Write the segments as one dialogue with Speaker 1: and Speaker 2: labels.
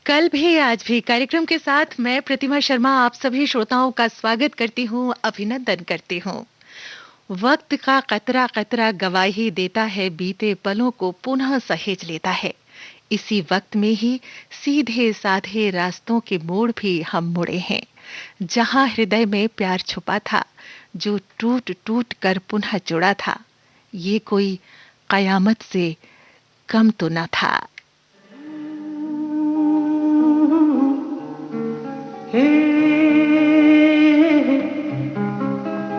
Speaker 1: कल भी आज भी कार्यक्रम के साथ मैं प्रतिमा शर्मा आप सभी श्रोताओं का स्वागत करती हूँ, अभिनंदन करती हूँ। वक्त का कतरा कतरा गवाही देता है, बीते पलों को पुनः सहेज लेता है। इसी वक्त में ही सीधे साधे रास्तों के मोड़ भी हम मुड़े हैं। जहां हृदय में प्यार छुपा था, जो टूट टूट कर पुनः जुड़ा था, ये कोई कयामत से कम तो न था।
Speaker 2: हे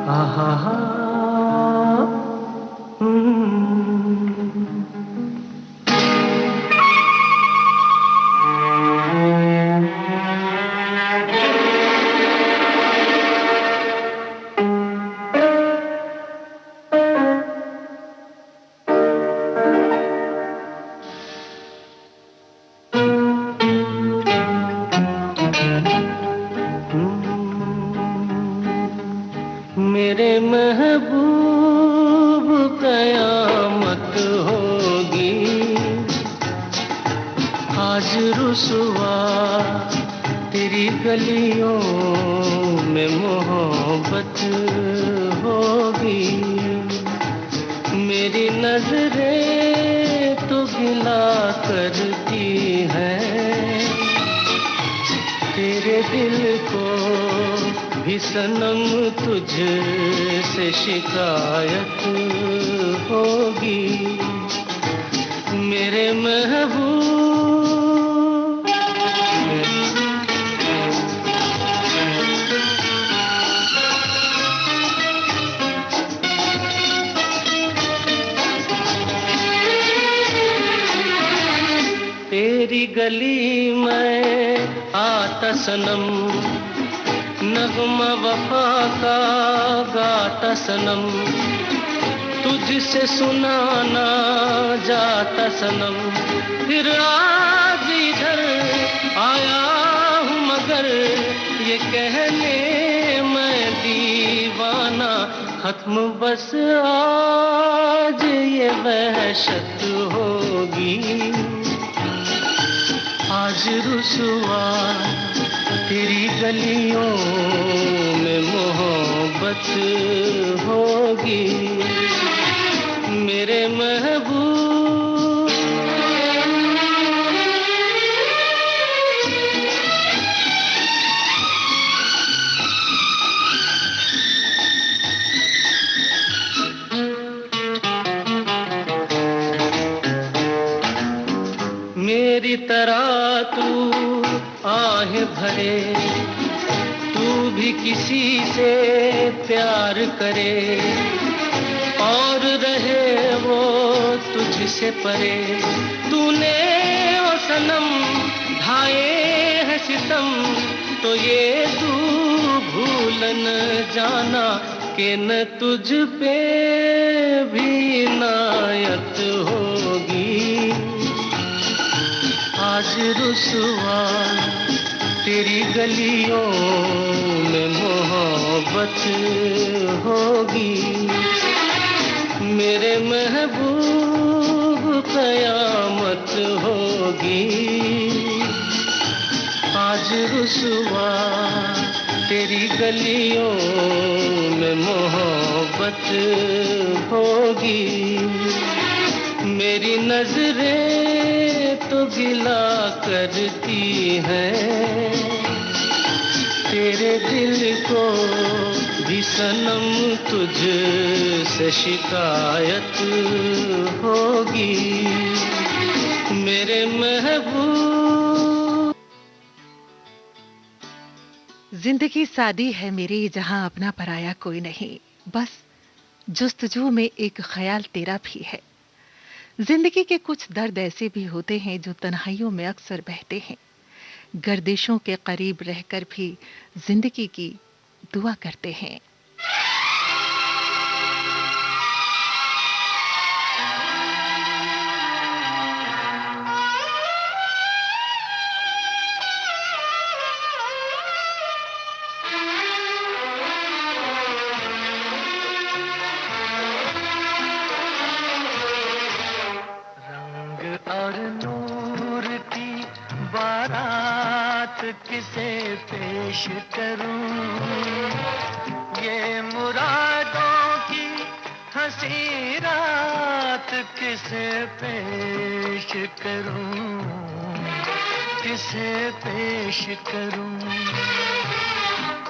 Speaker 2: हा हा हा मेरे महबूब कयामत होगी आज रुसवा तेरी गलियों में मोहब्बत होगी। मेरी नजरें तो गिला करती हैं, तेरे दिल को भी सनम तुझसे शिकायत होगी। मेरे महबूब तेरी गली में आता सनम, नगमा वफा का गाता सनम, तुझसे सुनाना जाता सनम। फिर आज इधर आया हूँ मगर ये कहने मैं दीवाना, खत्म बस आज ये वहशत होगी। आज रुसवा तेरी गलियों में मोहब्बत होगी। मेरे महबूब मेरी तरह तू आहें भरे, तू भी किसी से प्यार करे और रहे वो तुझसे परे। तूने ओ सनम ढाए है सितम, तो ये तू भूल न जाना कि न तुझ पे भी नायत होगी। आज रुसवा तेरी गलियों में मोहब्बत होगी। मेरे महबूब कयामत होगी। आज रुसवा तेरी गलियों में मोहब्बत होगी। मेरी नजरें तो गिला करती हैं, तेरे दिल को भी सनम तुझसे शिकायत होगी। मेरे महबूब
Speaker 1: जिंदगी सादी है मेरी, जहां अपना पराया कोई नहीं, बस जुस्तजू में एक ख्याल तेरा भी है। जिंदगी के कुछ दर्द ऐसे भी होते हैं जो तन्हाइयों में अक्सर बहते हैं। गर्दिशों के करीब रहकर भी जिंदगी की दुआ करते हैं।
Speaker 2: और नूर की बारात किसे पेश करूं, ये मुरादों की हंसी रात किसे पेश करूं, किसे पेश करूं।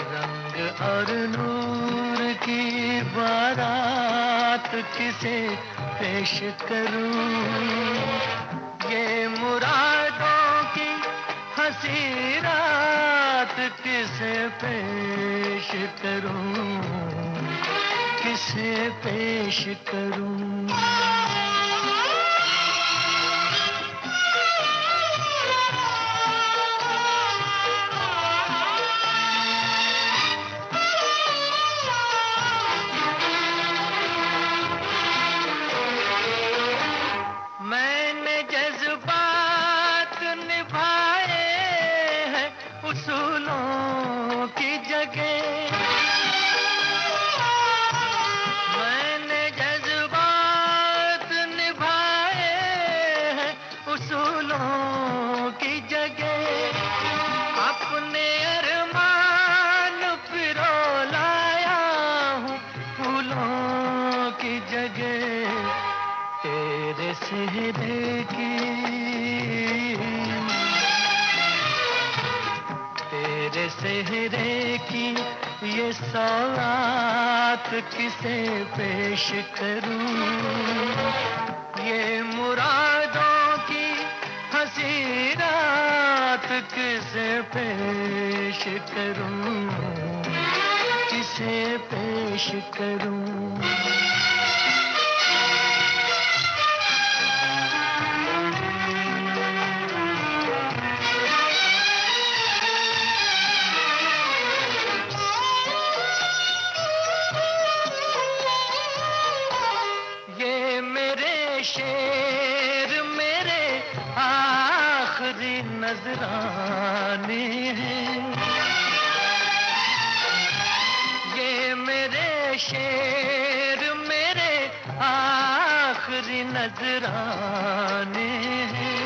Speaker 2: रंग और नूर की बारात किसे पेश करूं, ये मुरादों की हंसी रात किसे पेश करूं, किसे पेश करूं। मैंने जज्बात निभाए हैं उसूलों की जगह, मैंने जज्बात निभाए हैं उसूलों की जगह। अपने अरमान पिरो लाया हूँ फूलों की जगह। तेरे सेहरे की, तेरे सेहरे की ये सौगात किसे पेश करूं, ये मुरादों की हंसी रात किसे पेश करूं, किसे पेश करूं। शेर मेरे आखिरी नजराने हैं, ये मेरे शेर मेरे आखिरी नजराने हैं।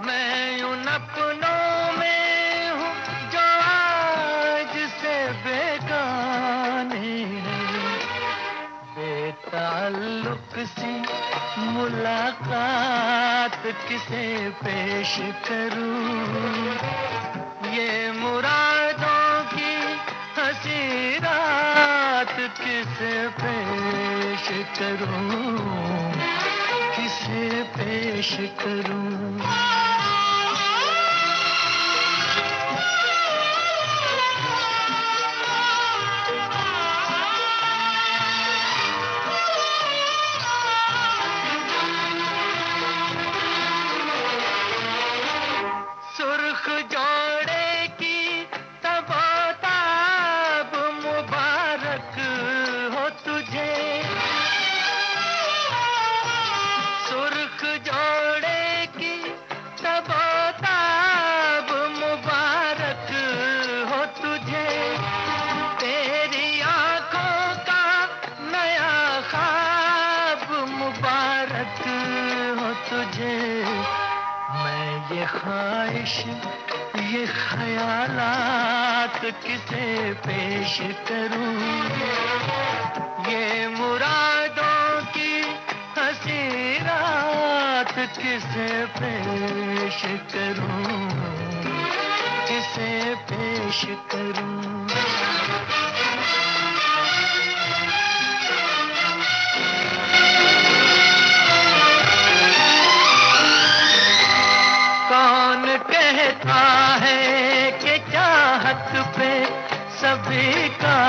Speaker 2: मैं उन अपनों में हूँ जो आज से बेगाने हैं। बेताल्लुक सी मुलाकात किसे पेश करूं, ये मुरादों की हंसी रात किसे पेश करूं, किसे पेश करूं। सुर्ख जोड़े की तबोताब मुबारक हो तुझे, सुर्ख जोड़े की तबोताब मुबारक हो तुझे। तेरी आंखों का नया ख्वाब मुबारक हो तुझे। मैं ये ख्वाहिश ये ख्यालात किसे पेश करूं, ये मुरादों की हंसी रात किसे पेश करूं, किसे पेश करूं। कौन कहता है कि चाहत पे सभी का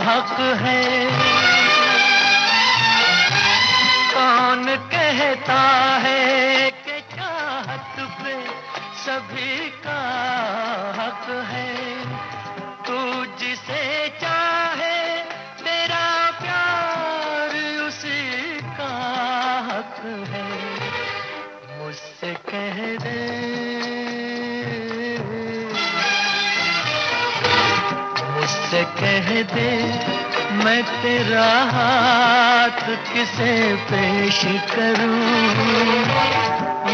Speaker 2: हक है, कौन कहता है कि चाहत पे सभी का हक है। तू जिसे चाहे तेरा प्यार उसी का हक है। मुझसे कह दे, मुझसे कह दे मैं तेरा हाथ किसे पेश करूं,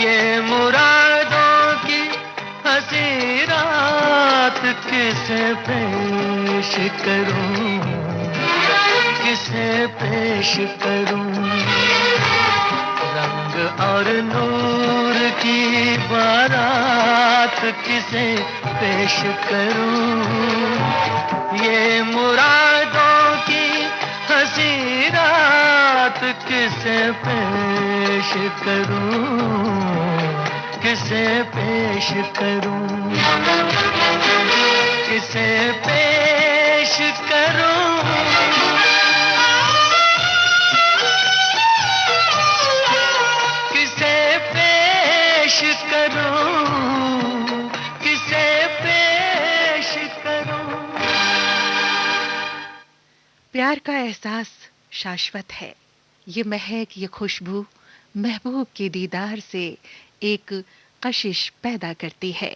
Speaker 2: ये मुरादों की किसे पेश करूं, किसे पेश करूं। रंग और नूर की बारात किसे पेश करूं। ये मुरादों की हंसी रात किसे पेश करूं, किसे पेश करूं, किसे पेश करूं। किसे पेश करूं, किसे पेश करूं।
Speaker 1: प्यार का एहसास शाश्वत है। ये महक, ये खुशबू महबूब के दीदार से एक कशिश पैदा करती है।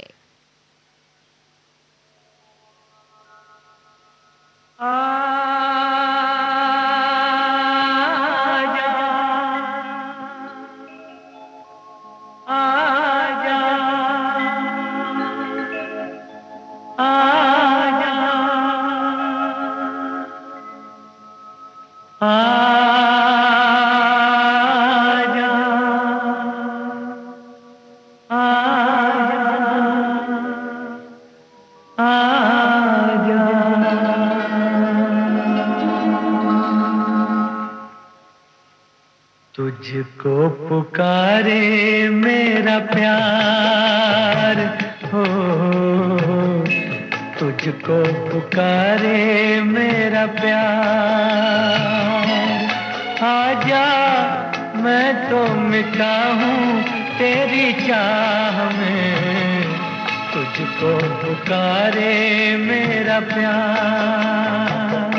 Speaker 2: तुझको पुकारे मेरा प्यार हो, तुझको पुकारे मेरा प्यार। आजा मैं तो मिटा हूँ तेरी चाह में, तुझको पुकारे मेरा प्यार।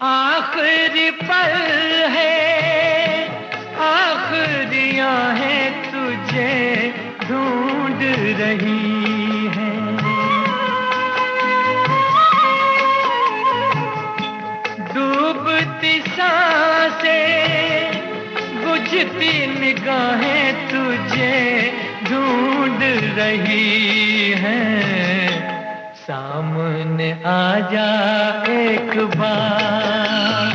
Speaker 2: आखिरी पल है, आखिरियां हैं तुझे ढूंढ रही हैं। डूबती सांसें, बुझती निगाहें तुझे ढूंढ रही हैं। सामने आजा एक बार,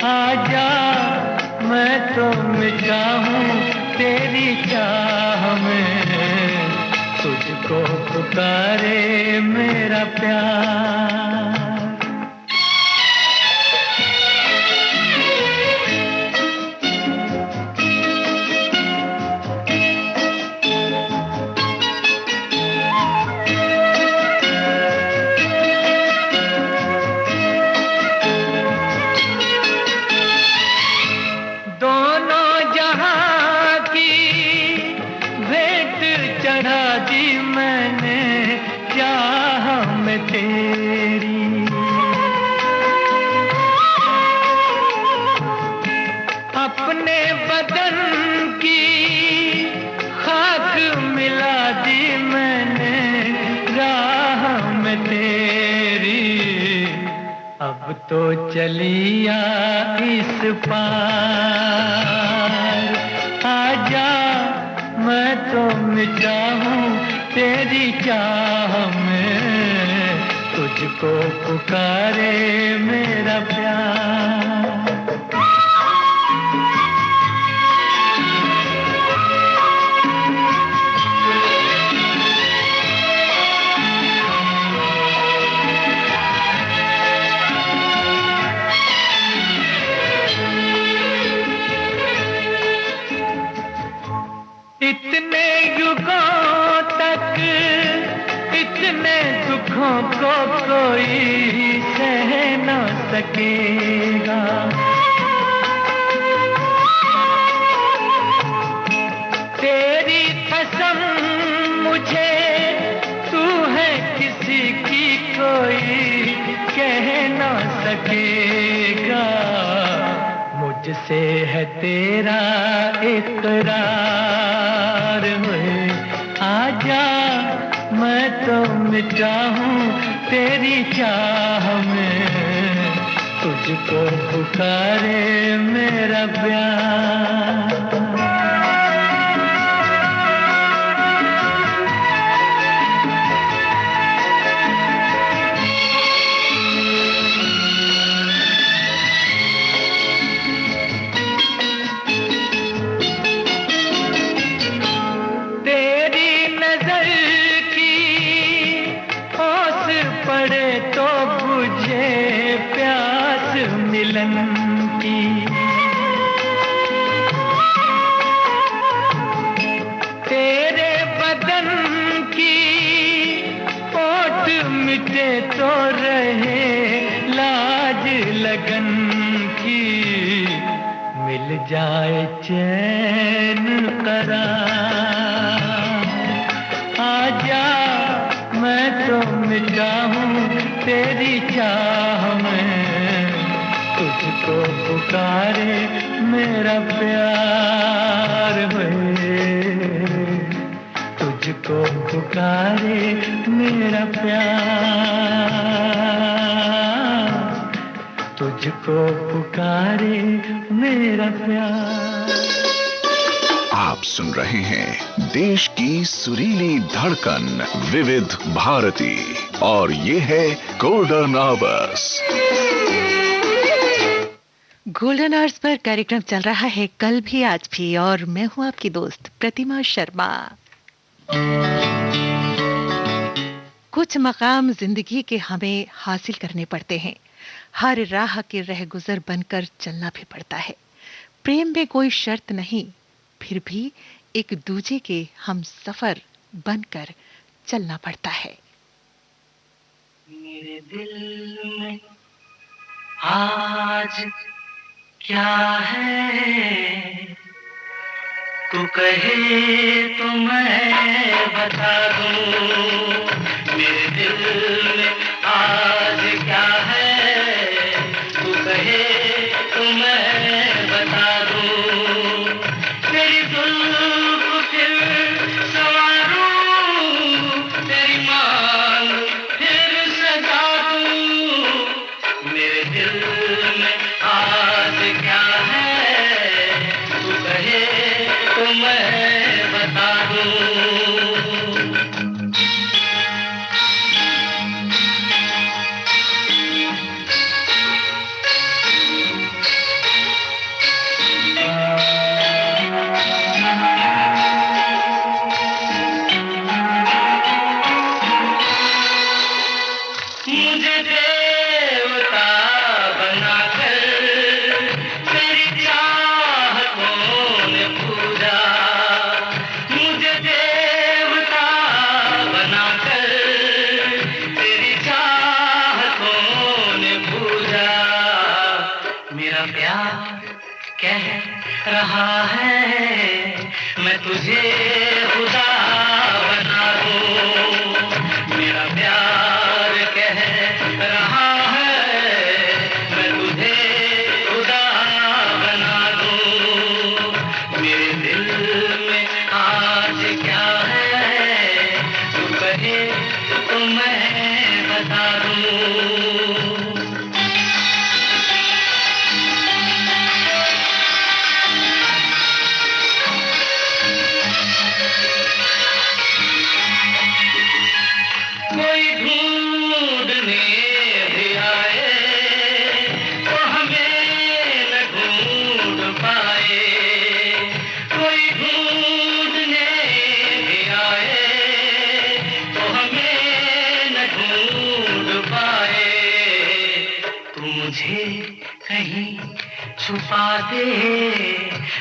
Speaker 2: आजा मैं तो मिटा हूँ तेरी चाह में, तुझको पुकारे मेरा प्यार। अपने बदन की खाक मिला दी मैंने राह में तेरी। अब तो चलिया इस पार, आजा मैं तो मिटा हूँ तेरी चाह में, तुझको पुकारे मेरा प्यार। इतने युगों तक इतने दुखों को कोई सह न सकेगा। तेरी कसम मुझे तू है किसी की कोई कह न सकेगा। मुझसे है तेरा इकरार हुए, आजा मैं तो मिटा हूँ तेरी चाह में, तुझको पुकारे मेरा प्यार। तेरे बदन की ओट मिटे तो रहे लाज लगन की, मिल जाए चैन करार। आजा मैं तो मिटा हूँ तेरी चाह में, तुझको पुकारे मेरा प्यार है, तुझको पुकारे मेरा प्यार, तुझको पुकारे मेरा प्यार।
Speaker 3: आप सुन रहे हैं देश की सुरीली धड़कन विविध भारती और ये है golden hours.
Speaker 1: Golden hours per कार्यक्रम चल रहा है कल भी आज भी और मैं हूं आपकी दोस्त प्रतिमा शर्मा। कुछ मकाम जिंदगी के हमें हासिल करने पड़ते हैं, हर राह के रहगुजर बनकर चलना भी पड़ता है। प्रेम में कोई शर्त नहीं, फिर भी एक दूजे के हम सफर बनकर चलना पड़ता है।
Speaker 2: मेरे दिल में आज क्या है, तू कहे तो मैं बता दूं। मेरे दिल में आज क्या है, तू कहे तो मैं बता दूं। तेरी जुल्फ फिर संवारूं, तेरी मांग फिर सजा दूं। मेरे दिल में आज क्या है, तू कहे तो मैं बता दूं। मुझे देवता बनाकर तेरी चाहतों ने पूजा, मुझे देवता बनाकर तेरी चाहतों ने पूजा। मेरा प्यार कह रहा है मैं तुझे खुदा बना दूं। मेरा प्यार कह रहा है मैं तुझे खुदा बना दूं। मेरे दिल में आज क्या है, तू कहे तो मैं बता दूं। कोई ढूंढने भी आए तो हमें न ढूंढ पाए। कोई ढूंढने भी आए तो हमें न ढूंढ पाए। तू मुझे कहीं छुपा दे,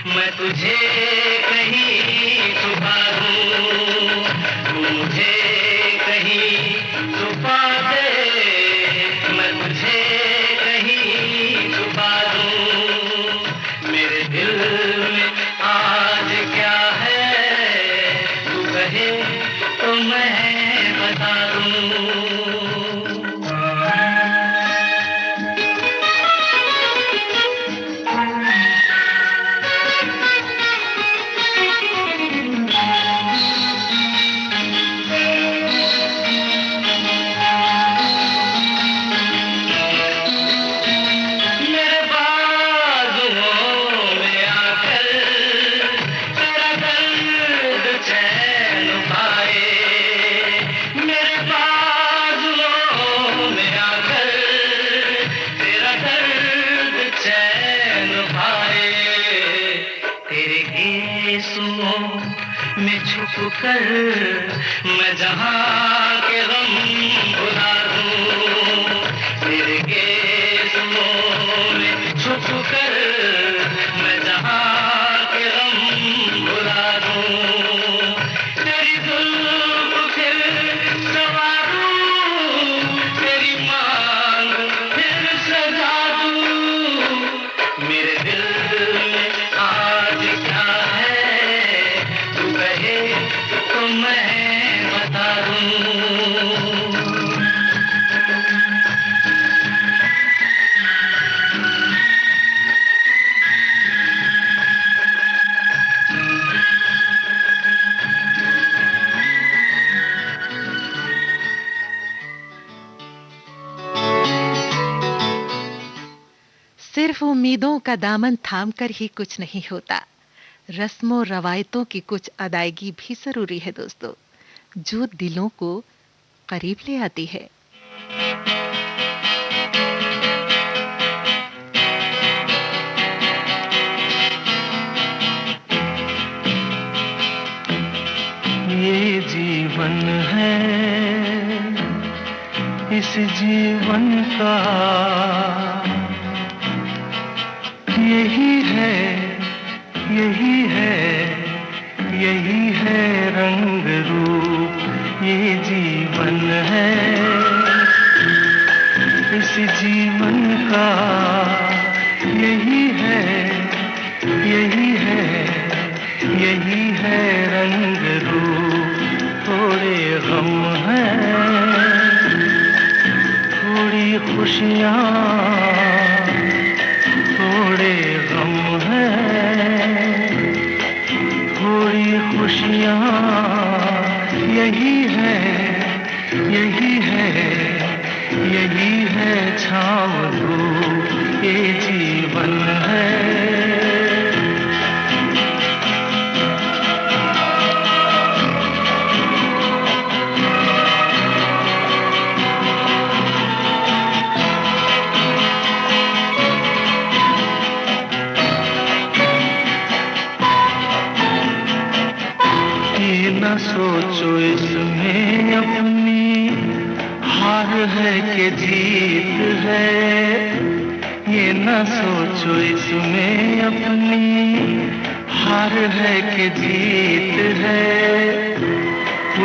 Speaker 2: मैं तुझे कहीं छुपा दूं। तू मुझे कहीं छुपा दे, मैं तुझे कहीं छुपा दूं। मेरे दिल में आज क्या है, तू कहे तो मैं बता दूं। कर मैं जहां के गम भुला दूं, तेरे केसों में छुप कर मैं जहां के गम भुला दूं, तेरी जुल्फ फिर संवारूं, तेरी मांग फिर सजा दूं, मेरे दिल में आज क्या है तू कहे तो मैं बता दूं।
Speaker 1: सिर्फ उम्मीदों का दामन थामकर ही कुछ नहीं होता, रस्मों रवायतों की कुछ अदायगी भी जरूरी है दोस्तों, जो दिलों को करीब ले आती है।
Speaker 2: ये जीवन है, इस जीवन का यही है, यही है, यही है रंग रूप, ये जीवन है, इस जीवन का यही है, यही है, यही है रंग रूप, थोड़े गम हैं, थोड़ी खुशियाँ, थोड़े गम हैं, थोड़ी खुशियाँ, यही है, यही है, यही है छाँव धूप, ये जीवन है। न सोचो इसमें अपनी हार है कि जीत है, ये न सोचो इसमें अपनी हार है कि जीत है,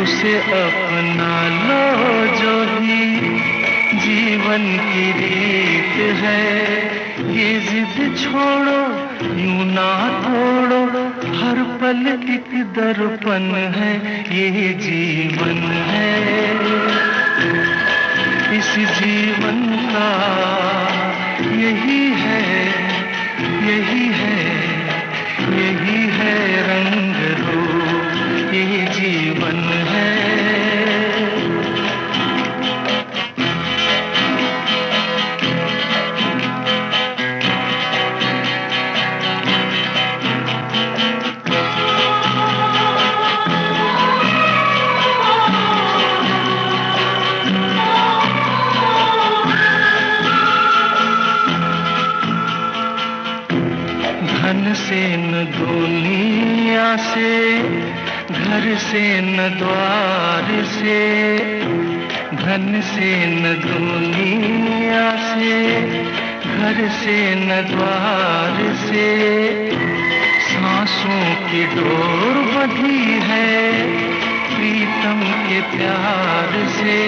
Speaker 2: उसे अपना लो जो भी जीवन की रीत है, ये जिद छोड़ो यूं ना तोड़ो, हर पल एक दर्पण है, ये जीवन है, इस जीवन का यही है, यही है, यही है रंग रूप, ये जीवन है। धन से न दुनिया से, घर से न द्वार से, धन से न दुनिया से, घर से न द्वार से, सांसों की डोर बंधी है प्रीतम के प्यार से,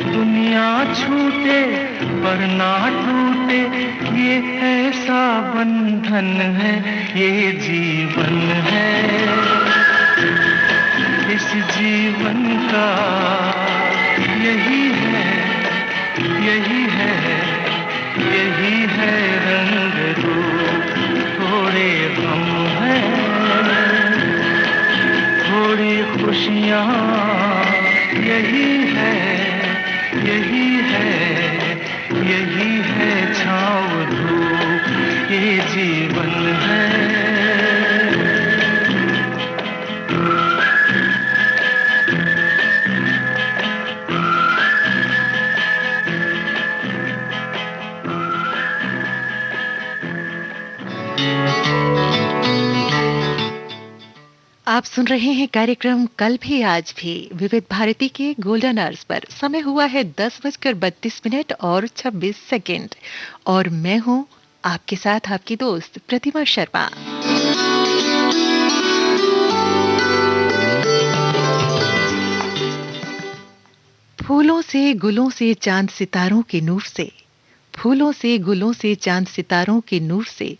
Speaker 2: दुनिया छूटे पर ना टूटे, ये ऐसा बंधन है, ये जीवन है, इस जीवन का यही है, यही है, यही है रंग रूप, थोड़े गम हैं, थोड़ी खुशियाँ, यही है, यही है, यही है छाँव धूप, ये जीवन है।
Speaker 1: आप आप सुन रहे हैं कार्यक्रम कल भी आज भी विविध भारती के गोल्डन आवर्स पर। समय हुआ है 10:32 और 26 सेकंड और मैं हूं आपके साथ आपकी दोस्त प्रतिमा शर्मा। फूलों से गुलों से चांद सितारों के नूर से, फूलों से गुलों से चांद सितारों के नूर से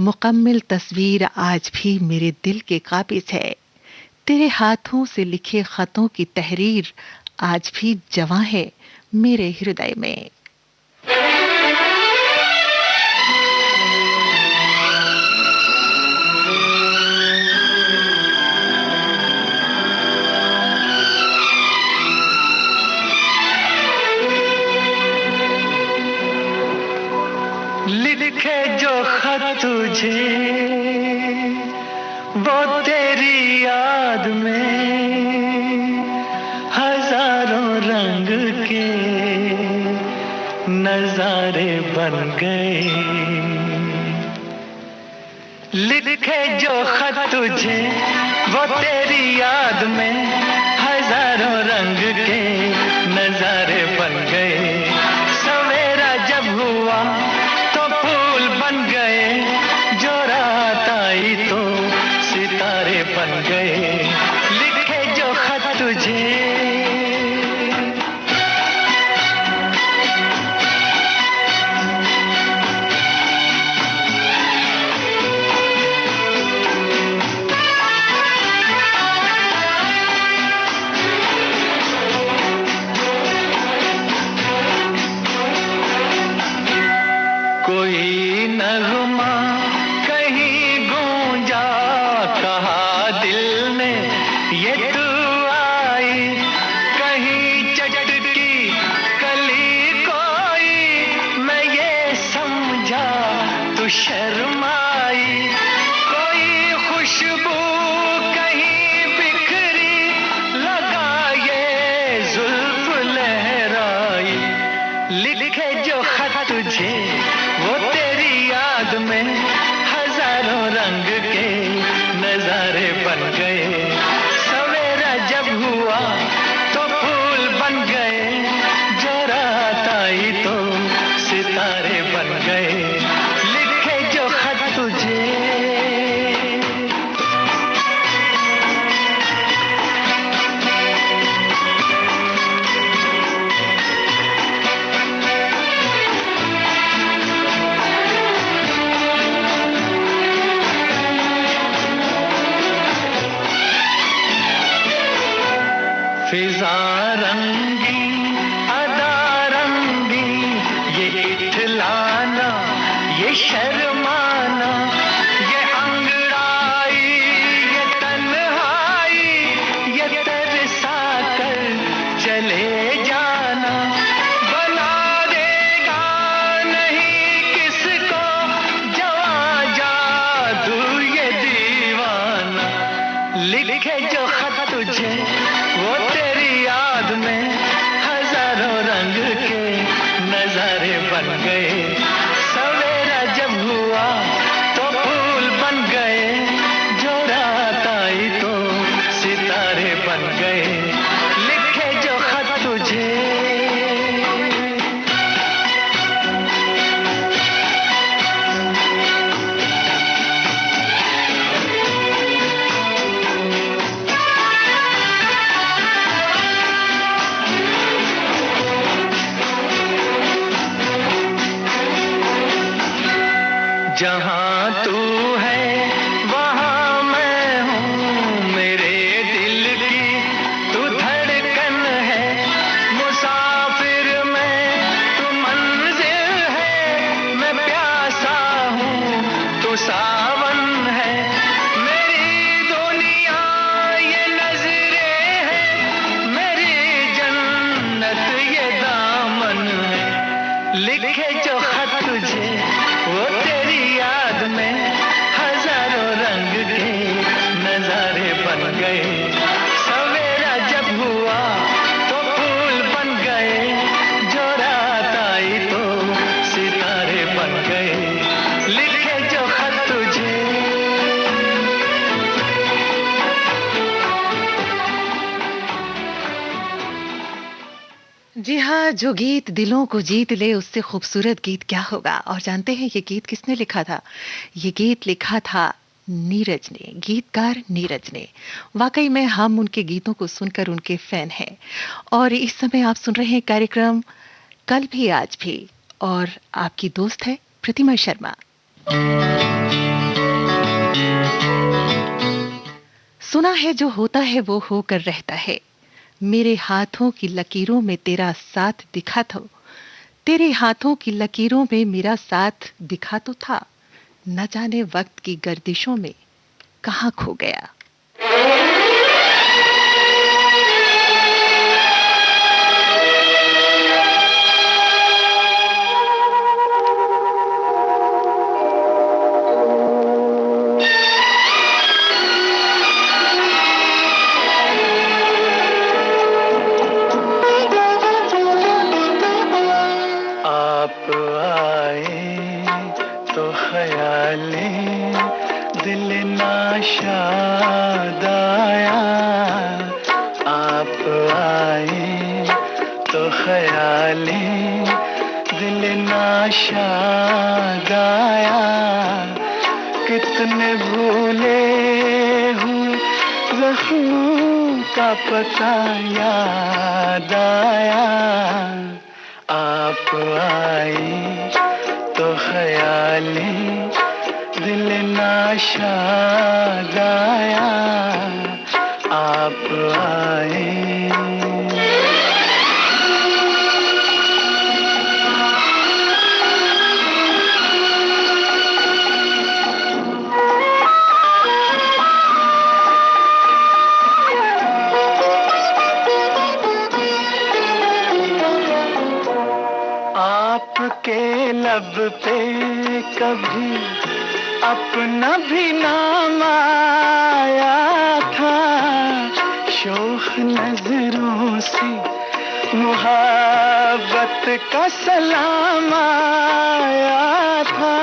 Speaker 1: मुकम्मिल तस्वीर आज भी मेरे दिल के काबिज है। तेरे हाथों से लिखे खतों की तहरीर आज भी जवां है मेरे हृदय में।
Speaker 2: लिखे जो खत तुझे वो तेरी याद में हजारों रंग के नजारे बन गए। लिखे जो खत तुझे वो तेरी याद में हजारों रंग के नजारे बन गए। सवेरा जब हुआ तो फूल बन गए, जो रात आई तो सितारे बन गए। लिखे जो खत तुझे कोई नगमा कहीं गूंजा, कहा दिल ने ये तू आई। कहीं चटकी कली कोई, मैं ये समझा तू शर्माई। कोई खुशबू कहीं बिखरी, लगा ये जुल्फ लहराई। लिखे जो खत तुझे वो तेरी याद में हजारों रंग के नजारे बन गए। सवेरा जब हुआ तो फूल बन गए, जो रात आई तो सितारे बन गए। लिखे जो खत तुझे फिजा रंगी अदा रंगी, ये इठलाना ये शर्माना, ये अंगड़ाई ये तन्हाई, ये तरसा कर चले जाना। बना देगा नहीं किसको जवां जादू ये दीवाना। लिखे जो खत तुझे वो तेरी याद में हजारों रंग के नजारे बन गए। सवेरा जब हुआ तो फूल बन गए, जो रात आई तो सितारे बन गए। लिखे जो खत तुझे जहाँ तू है वहाँ मैं हूँ, मेरे दिल की तू
Speaker 1: जी हाँ, जो गीत दिलों को जीत ले उससे खूबसूरत गीत क्या होगा। और जानते हैं ये गीत किसने लिखा था? ये गीत लिखा था नीरज ने, गीतकार नीरज ने। वाकई में हम उनके गीतों को सुनकर उनके फैन हैं। और इस समय आप सुन रहे हैं कार्यक्रम कल भी आज भी, और आपकी दोस्त है प्रतिमा शर्मा। सुना है जो होता है वो होकर रहता है, मेरे हाथों की लकीरों में तेरा साथ दिखा था, तेरे हाथों की लकीरों में मेरा साथ दिखा तो था, न जाने वक्त की गर्दिशों में कहाँ खो गया।
Speaker 2: आप आए तो ख्यालें दिल नाशाद आया, आप आए तो ख्यालें दिल नाशाद आया, कितने भूले हुए जख्मों का पता याद आया। आप आए तो ख्यालें दिल नाशाद आया, आप आए। आपके लब पे कभी अपना भी नाम आया था, शोख नजरों से मुहब्बत का सलाम आया था,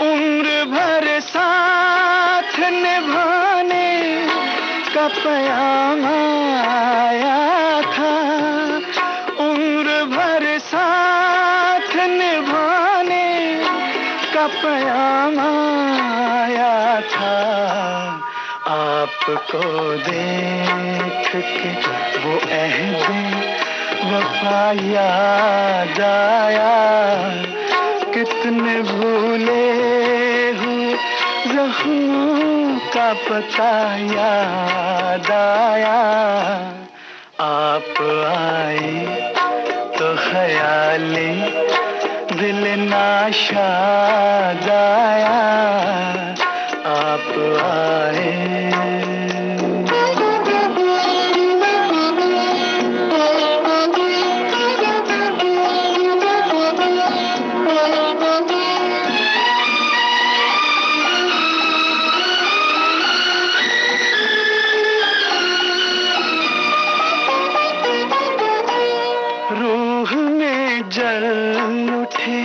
Speaker 2: उम्र भर साथ निभाने का पैगाम आया था, उम्र भर साथ निभाने का पैगाम आया था। आपको देख के वो अहद वफा याद आया, कितने भूले हुए जख्मों का पता याद आया। आप आए तो ख्यालें दिल नाशाद आया, आप आए। रूह में जल उठे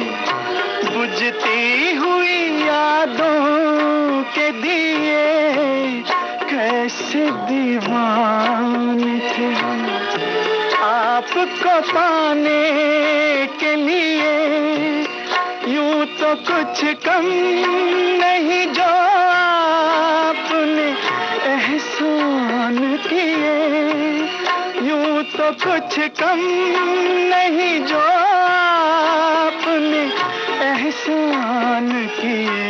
Speaker 2: बुझती हुई यादों के दिए, कैसे दीवाने थे हम आपको पाने के लिए, यूं तो कुछ कम नहीं जो आपने एहसान किए, यूं तो कुछ कम नहीं जो आपने एहसान किए,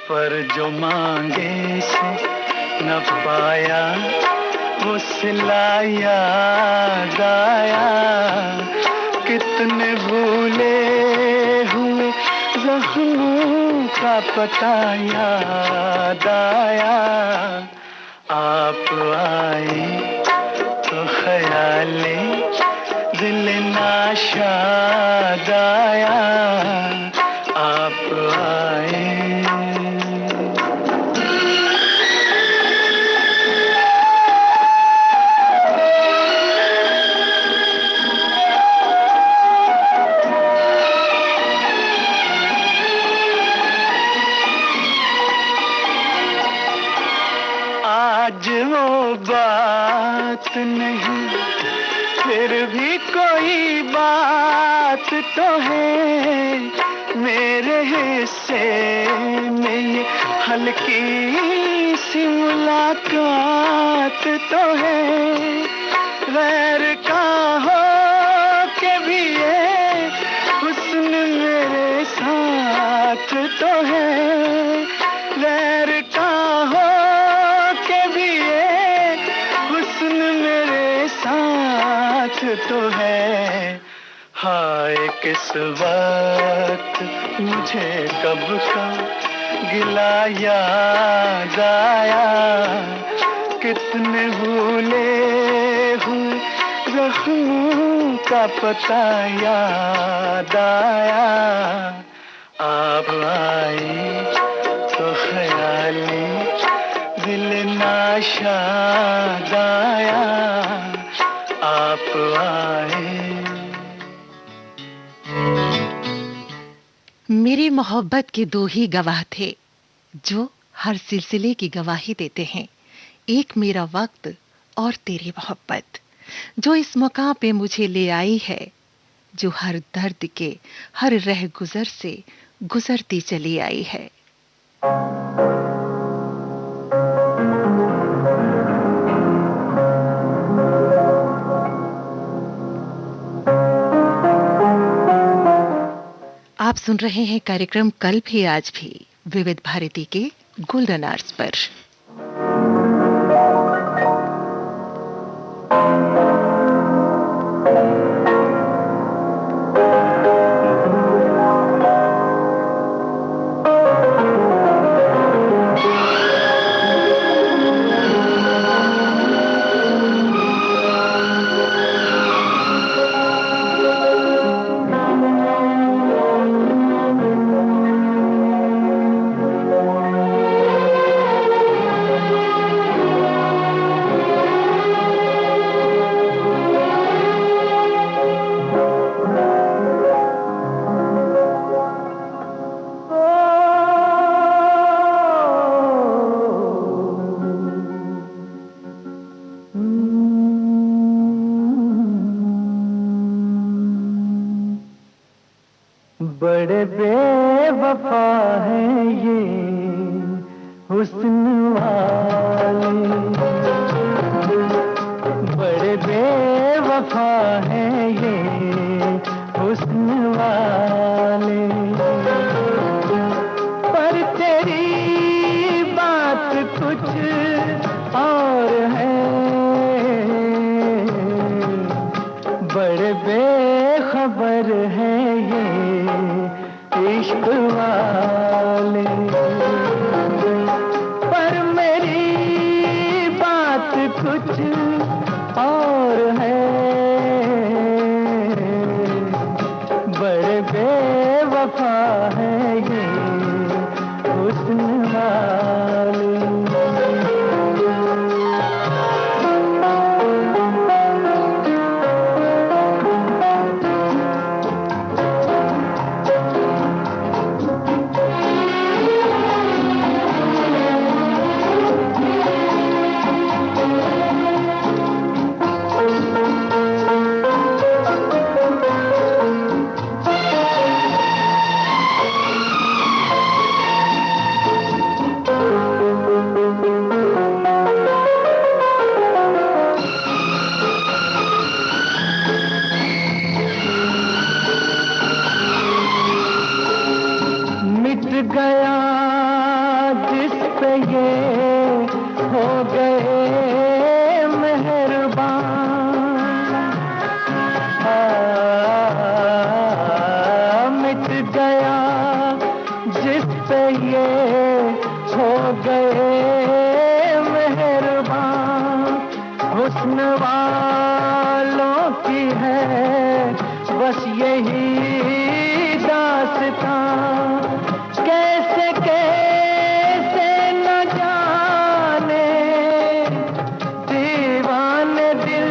Speaker 2: पर जो मांगे से न पाया वो सिला याद आया, कितने भूले हुए जख्मों का पता याद आया। आप आए तो ख्यालें दिल नाशाद आया, आप आए। आज वो बात नहीं फिर भी कोई बात तो है मेरे हिस्से में, ये हल्की सी मुलाकात तो है। गैर का हो के भी ये हुस्न मेरे साथ तो है। गैर का हो के भी ये हुस्न मेरे साथ तो है। हाय किस वक्त मुझे कब का गिला याद आया, कितने भूले हुए जख्मों का पता याद आया। आप आई तो ख्याली दिल नाशाद आया, आप आए।
Speaker 1: मेरी मोहब्बत के दो ही गवाह थे जो हर सिलसिले की गवाही देते हैं, एक मेरा वक्त और तेरी मोहब्बत, जो इस मुकाम पे मुझे ले आई है, जो हर दर्द के हर रह गुजर से गुजरती चली आई है। आप सुन रहे हैं कार्यक्रम कल भी आज भी विविध भारती के गोल्डन आवर्स पर।
Speaker 2: बड़े बेवफा है ये हुस्न वाले, बड़े बेवफा है ये हुस्न वाले। पर तेरी बात कुछ और है, बड़े बेखबर है ये इश्क वाले। पर मेरी बात कुछ और है, बड़े बेवफा है ये हुस्न वाले। गया जिस पे ये हो गए मेहरबान, मिट गया जिस पे ये हो गए मेहरबान। हुस्न वालों की है बस यही दास्तां, कैसे कैसे न जाने दीवाने दिल।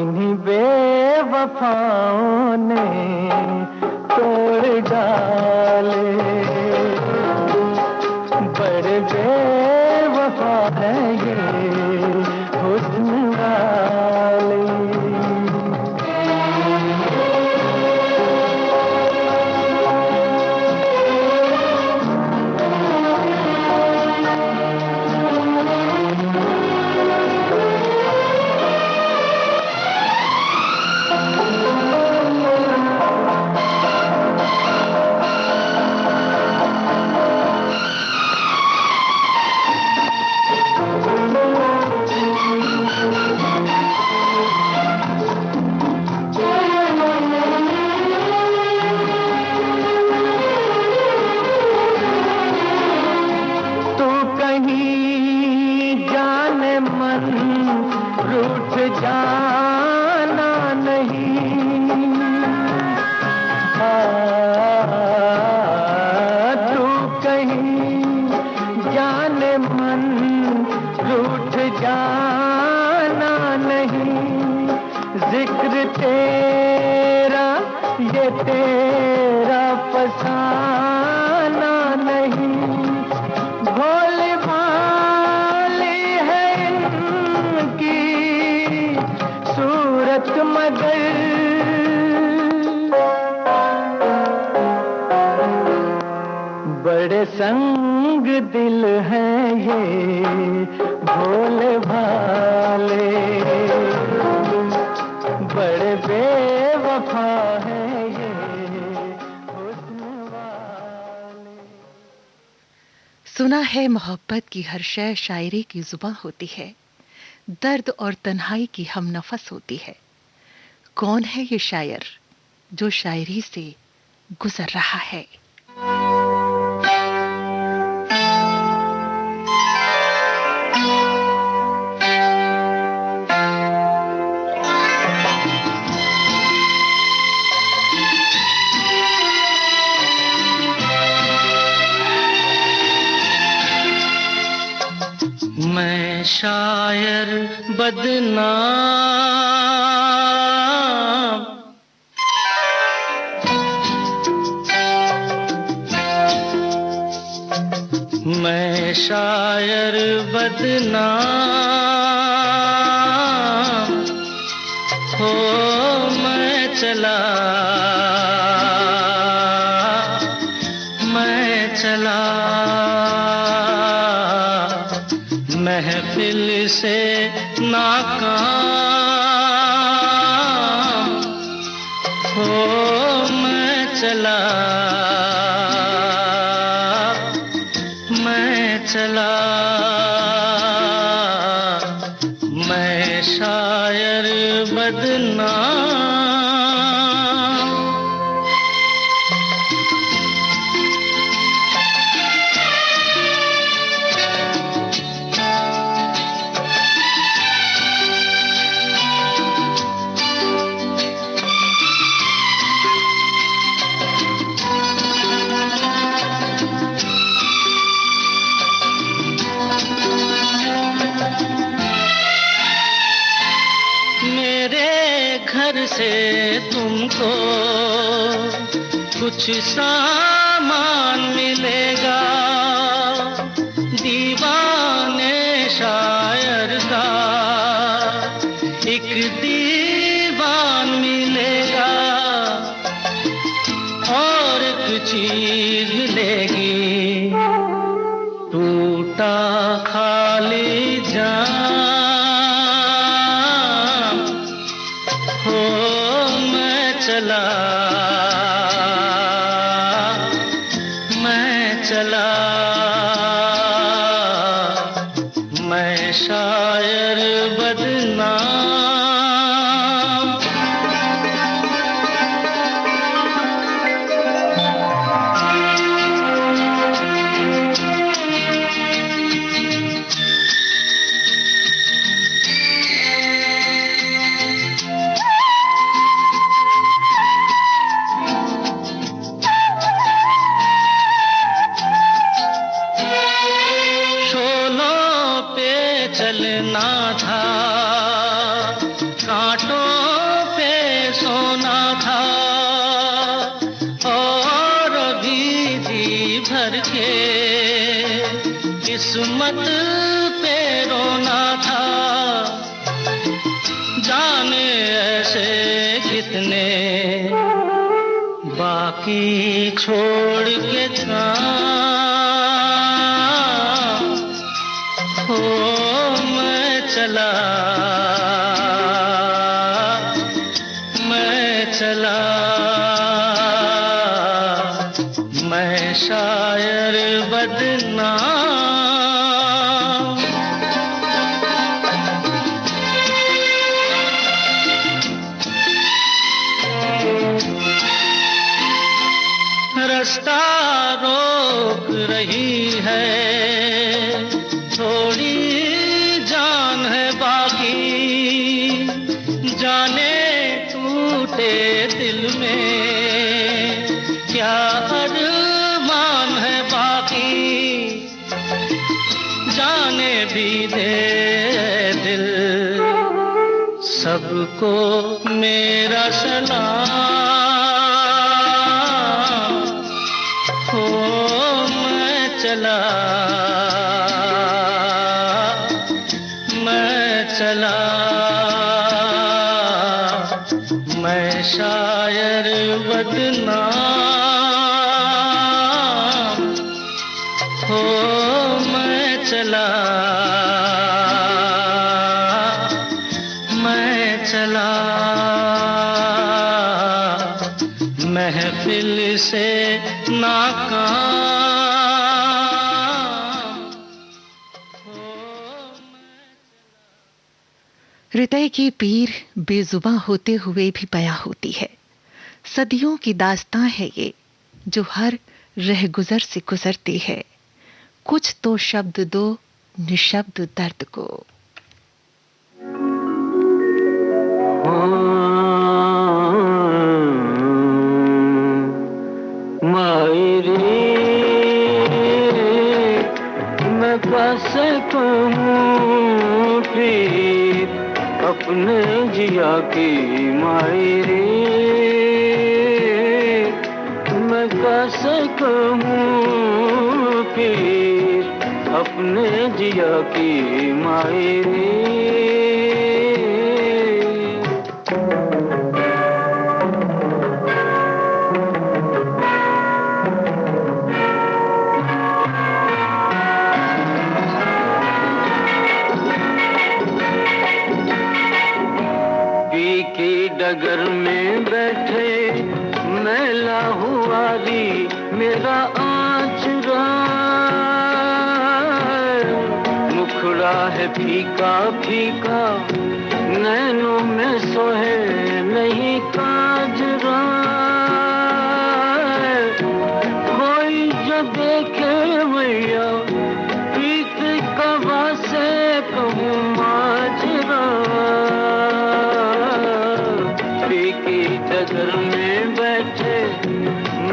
Speaker 2: इन्हीं बेवफाओं ने तोड़ डाले, बड़े बेवफा रूठ जाना नहीं। तू कहीं जाने मन रूठ जाना नहीं। जिक्र तेरा ये तेरा फसाना नहीं। भोली भाली है इनकी सूरत मगर बड़े संग दिल हैं ये भोले भाले। बड़े बेवफा हैं ये हुस्न वाले।
Speaker 1: सुना है मोहब्बत की हर शय शायरी की जुबां होती है, दर्द और तन्हाई की हम नफस होती है। कौन है ये शायर जो शायरी से गुजर रहा है?
Speaker 2: मैं शायर बदनाम, मैं शायर बदनाम हो मैं चला महफिल से नाकाम हो मैं चला मैं शायर बदनाम। घर से तुमको कुछ सामान मिलेगा, दीवाने शायर का एक दीवान मिलेगा, और एक चीज मिलेगी टूटा खाली जान हो मैं चला मैं शायर बदनाम। चलना था कांटों पे सोना था, और भी जी भर के किस्मत पे रोना था। जाने ऐसे कितने बाकी छोड़ के हो मैं चला मैं शायर बदनाम। रास्ता रोक रही है थोड़ी जान है बाकी, जाने भी दे दिल, सबको मेरा सलाम। हो मैं चला, मैं चला, मैं शायर बदनाम। हो मैं चला, मैं चला, महफिल से नाकाम।
Speaker 1: हृदय की पीर बेजुबां होते हुए भी बयां होती है। सदियों की दास्तां है ये, जो हर रहगुजर से गुजरती है। कुछ तो शब्द दो निशब्द दर्द को।
Speaker 2: मायरे मैं कैसे कहूँ फिर अपने जिया की मायरे, मैं कैसे कहूँ फिर अपने जिया की मायरे। डगर में बैठे मैला हुआ री मेरा आचरा, मुखड़ा है फीका फीका, नैनों में सोहे नहीं काजरा। कोई जो देखे मैया प्रीत कबा से कहूँ माजरा। डगर में बैठे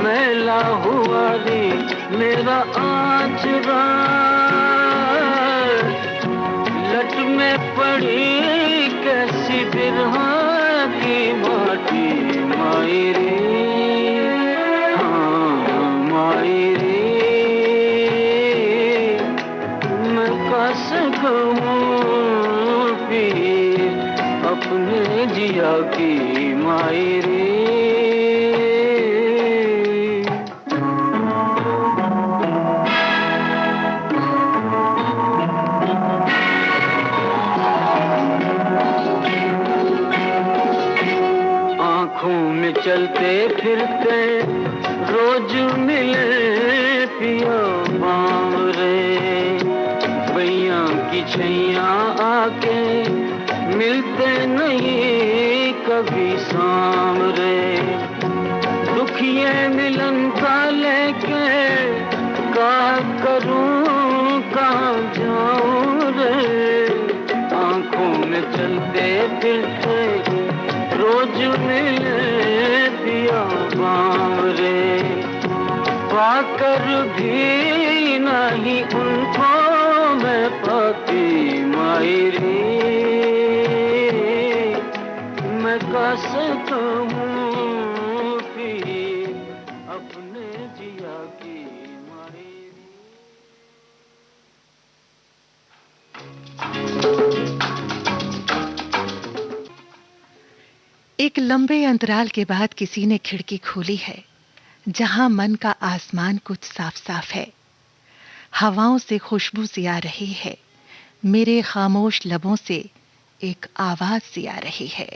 Speaker 2: मैला हुआ रे मेरा आचरा, लट में पड़ी कैसी बिरहा की माटी मायरे। हाँ मायरे मैं कैसे कहूँ फिर अपने जिया की मायरे। आँखों में चलते फिरते रोज मिले पिया बावरे, बैया की छैया आके मिलते नहीं कभी सामरे। दुखिए मिलन का लेके का करूं कहाँ जाऊं रे। आँखों में चलते फिरते रोज मिले पिया बावरे, पाकर भी नहीं उनको मैं पाती मायरे। मैं कैसे कहूँ फिर अपने जिया की मायरे।
Speaker 1: एक लंबे अंतराल के बाद किसी ने खिड़की खोली है, जहां मन का आसमान कुछ साफ साफ है। हवाओं से खुशबू सी आ रही है, मेरे खामोश लबों से एक आवाज सी आ रही है।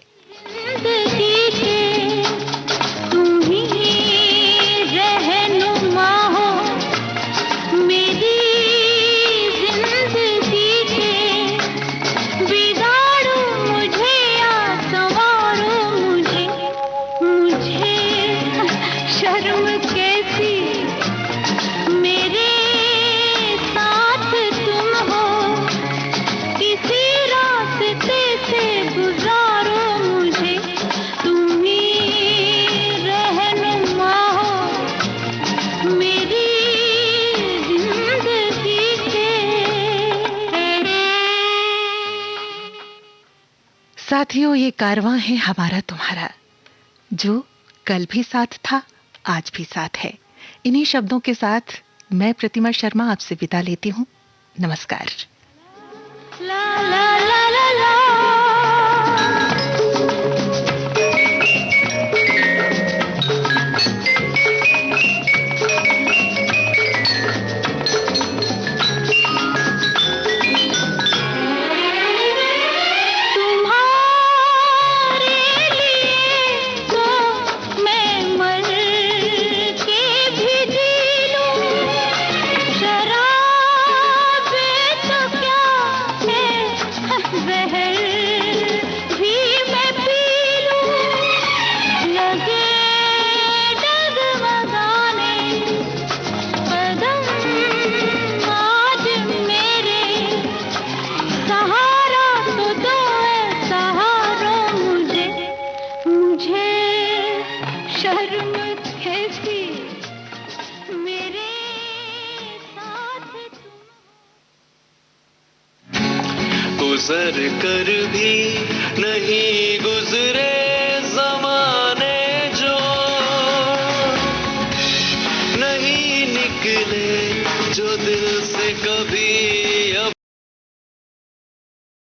Speaker 4: तुम ही रहनुमा हो मेरी जिंदगी के, बिगाड़ो मुझे या संवारो मुझे, मुझे शर्म कैसी मेरे साथ तुम हो, किसी रास्ते से गुजारो मुझे, तुम
Speaker 1: साथियों, ये कारवां है हमारा तुम्हारा, जो कल भी साथ था, आज भी साथ है। इन्हीं शब्दों के साथ मैं प्रतिमा शर्मा आपसे विदा लेती हूँ। नमस्कार।
Speaker 4: ला ला ला ला ला।
Speaker 2: गुजर कर भी नहीं गुजरे